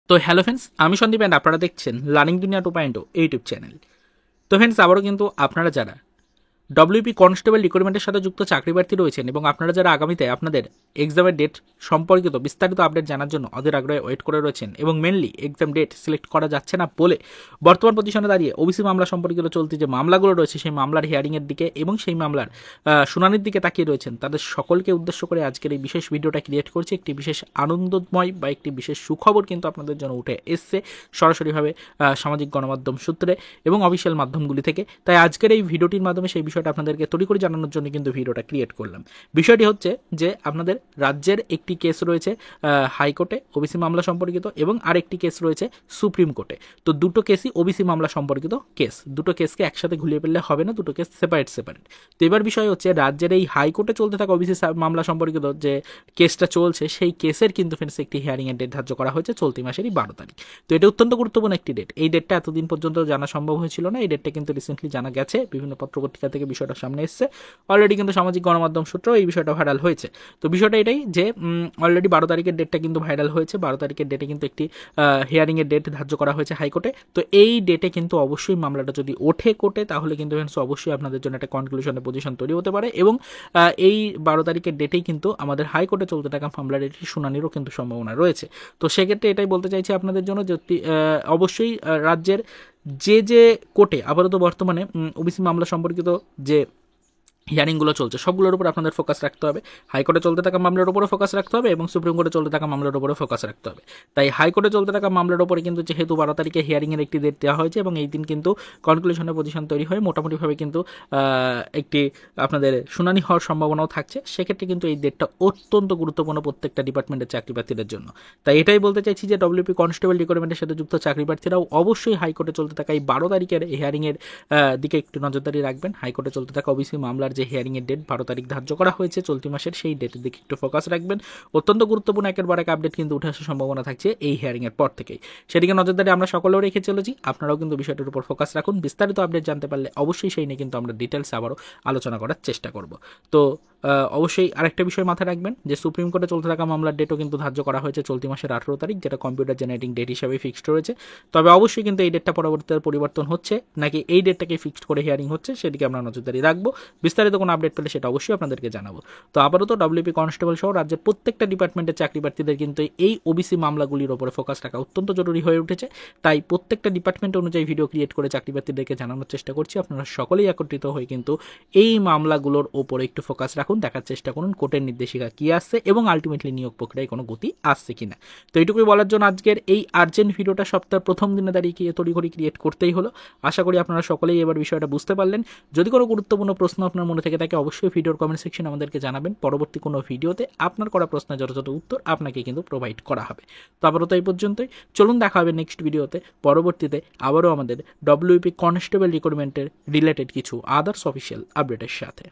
তো hello friends, আমি Sandeep and আপনারা দেখছেন লার্নিং দুনিয়া 2.0 ইউটিউব চ্যানেল। তো ফ্রেন্ডস, আবারও কিন্তু আপনারা যারা ডব্লিউপি কনস্টেবল রিক্রুটমেন্টের সাথে যুক্ত চাকরি প্রার্থী রয়েছেন এবং আপনারা যারা আগামীতে আপনাদের এক্সামের ডেট সম্পর্কিত বিস্তারিত আপডেট জানার জন্য অধীর আগ্রহে ওয়েট করে রয়েছেন এবং মেনলি এক্সাম ডেট সিলেক্ট করা যাচ্ছে না বলে বর্তমান পজিশনে দাঁড়িয়ে ওবিসি মামলা সম্পর্কিত চলতি যে মামলাগুলো রয়েছে সেই মামলার হিয়ারিংয়ের দিকে এবং সেই মামলার শুনানির দিকে তাকিয়ে রয়েছেন, তাদের সকলকে উদ্দেশ্য করে আজকের এই বিশেষ ভিডিওটা ক্রিয়েট করছি। একটি বিশেষ আনন্দময় বা একটি বিশেষ সুখবর কিন্তু আপনাদের জন্য উঠে এসছে সরাসরিভাবে সামাজিক গণমাধ্যম সূত্রে এবং অফিসিয়াল মাধ্যমগুলি থেকে। তাই আজকের এই ভিডিওটির মাধ্যমে সেই বিষয়টা আপনাদেরকে তৈরি করে জানানোর জন্য কিন্তু ভিডিওটা ক্রিয়েট করলাম। বিষয়টি হচ্ছে যে আপনাদের রাজ্যের একটি কেস রয়েছে হাইকোর্টে ওবিসি মামলা সম্পর্কিত এবং আরেকটি কেস রয়েছে সুপ্রিম কোর্টে। তো দুটো কেসই ওবিসি মামলা সম্পর্কিত কেস, দুটো কেসকে একসাথে ঘুরিয়ে ফেললে হবে না, দুটো কেস সেপারেট। তো এবার বিষয় হচ্ছে রাজ্যের এই হাইকোর্টে চলতে থাকা ওবিসি মামলা সম্পর্কিত যে কেসটা চলছে সেই কেসের কিন্তু ফ্রেন্ডস একটি হিয়ারিংয়ের ডেট ধার্য করা হয়েছে চলতি মাসেরই 12 তারিখ। তো এটা অত্যন্ত গুরুত্বপূর্ণ একটি ডেট। এই ডেটটা এতদিন পর্যন্ত জানা সম্ভব হয়েছিল না, এই ডেটটা কিন্তু রিসেন্টলি জানা গেছে, বিভিন্ন পত্রপত্রিকা থেকে বিষয়টা সামনে এসছে। অলরেডি কিন্তু সামাজিক গণমাধ্যম সূত্রেও এই বিষয়টা ভাইরাল হয়েছে। তো বিষয়টা এটাই যে অলরেডি 12 তারিখের ডেটটা কিন্তু ভাইরাল হয়েছে। 12 তারিখের ডেটে কিন্তু একটি হিয়ারিংয়ের ডেট ধার্য করা হয়েছে হাইকোর্টে। তো এই ডেটে কিন্তু অবশ্যই মামলাটা যদি ওঠে কোর্টে তাহলে কিন্তু অবশ্যই আপনাদের জন্য একটা কনক্লুশনের পজিশন তৈরি হতে পারে এবং এই 12 তারিখের ডেটেই কিন্তু আমাদের হাইকোর্টে চলতে থাকা মামলার একটি শুনানিরও কিন্তু সম্ভাবনা রয়েছে। তো সেক্ষেত্রে এটাই বলতে চাইছি আপনাদের জন্য যে অবশ্যই রাজ্যের যে কোর্টে আপাতত বর্তমানে ওবিসি মামলা সম্পর্কিত যে হিয়ারিংগুলো চলছে সবগুলোর উপর আপনাদের ফোকাস রাখতে হবে। হাইকোর্টে চলতে থাকা মামলার উপরে ফোকাস রাখতে হবে এবং সুপ্রিম কোর্টে চলতে থাকা মামলার উপরে ফোকাস রাখতে হবে। তাই হাইকোর্টে চলতে থাকা মামলার উপরে কিন্তু যেহেতু 12 তারিখে হিয়ারিংয়ের একটি ডেট দেওয়া হয়েছে এবং এই দিন কিন্তু কনক্লুশনের পজিশন তৈরি হয়ে মোটামুটিভাবে কিন্তু একটি আপনাদের শুনানি হওয়ার সম্ভাবনাও থাকছে। সেক্ষেত্রে কিন্তু এই ডেটটা অত্যন্ত গুরুত্বপূর্ণ প্রত্যেকটা ডিপার্টমেন্টের চাকরি প্রার্থীদের জন্য। তাই এটাই বলতে চাইছি যে ডব্লিউপি কনস্টেবল রিক্রুটমেন্টের সাথে যুক্ত চাকরি প্রার্থীরাও অবশ্যই হাইকোর্টে চলতে থাকা এই 12 তারিখের হিয়ারিংয়ের দিকে একটু নজরদারি রাখবেন। হাইকোর্টে চলতে থাকা ওবিসি মামলার যে হিয়ারিংয়ের ডেট 12 তারিখ ধার্য করা হয়েছে চলতি মাসের, সেই ডেটের দিকে একটু ফোকাস রাখবেন। অত্যন্ত গুরুত্বপূর্ণ একের পর এক আপডেট কিন্তু উঠে আসার সম্ভাবনা থাকছে এই হিয়ারিংয়ের পর থেকেই। সেদিকে নজরদারি আমরা সকলেও রেখে চলেছি, আপনারাও কিন্তু বিষয়টার উপর ফোকাস রাখুন। বিস্তারিত আপডেট জানতে পারলে অবশ্যই সেই নিয়ে কিন্তু আমরা ডিটেলস আবারও আলোচনা করার চেষ্টা করব। তো অবশ্যই আরেকটা বিষয় মাথায় রাখবেন যে সুপ্রিম কোর্টে চলতে থাকা মামলার ডেটও কিন্তু ধার্য করা হয়েছে চলতি মাসের 18 তারিখ, যেটা কম্পিউটার জেনারেটিং ডেট হিসাবে ফিক্সড রয়েছে। তবে অবশ্যই কিন্তু এই ডেটটা পরবর্তীতে পরিবর্তন হচ্ছে নাকি এই ডেটটাকে ফিক্সড করে হিয়ারিং হচ্ছে সেদিকে আমরা নজরদারি রাখবো। বিস্তারিত কোনো আপডেট পেলে সেটা অবশ্যই আপনাদেরকে জানাবো। তো আপাতত ডব্লিউপি কনস্টেবল সহ রাজ্যের প্রত্যেকটা ডিপার্টমেন্টের চাকরি প্রার্থীদের কিন্তু এই ওবিসি মামলাগুলির উপরে ফোকাস রাখা অত্যন্ত জরুরি হয়ে উঠেছে। তাই প্রত্যেকটা ডিপার্টমেন্ট অনুযায়ী ভিডিও ক্রিয়েট করে চাকরি প্রার্থীদেরকে জানানোর চেষ্টা করছি। আপনারা সকলেই একত্রিত হয়ে কিন্তু এই মামলাগুলোর ওপরে একটু ফোকাস রাখুন, দেখার চেষ্টা করুন কোর্টের নির্দেশিকা কি আসছে এবং আলটিমেটলি নিয়োগ প্রক্রিয়ায় কোনো গতি আসছে কিনা। তো এইটুকুই বলার জন্য আজকের এই আর্জেন্ট ভিডিওটা সপ্তাহের প্রথম দিনে দাঁড়িয়ে তড়িঘড়ি ক্রিয়েট করতেই হলো। আশা করি আপনারা সকলেই এবার বিষয়টা বুঝতে পারলেন। যদি কোনো গুরুত্বপূর্ণ প্রশ্ন আপনার মনে থেকে থাকে অবশ্যই ভিডিওর কমেন্ট সেকশনে আমাদেরকে জানাবেন। পরবর্তী কোনো ভিডিওতে আপনার করা প্রশ্নের যথাযথ উত্তর আপনাকে কিন্তু প্রোভাইড করা হবে। তো আপাতত এই পর্যন্তই, চলুন দেখা হবে নেক্সট ভিডিওতে। পরবর্তীতে আবারও আমাদের ডব্লিউপি কনস্টেবল রিক্রুটমেন্টের রিলেটেড কিছু আদার্স অফিসিয়াল আপডেটের সাথে।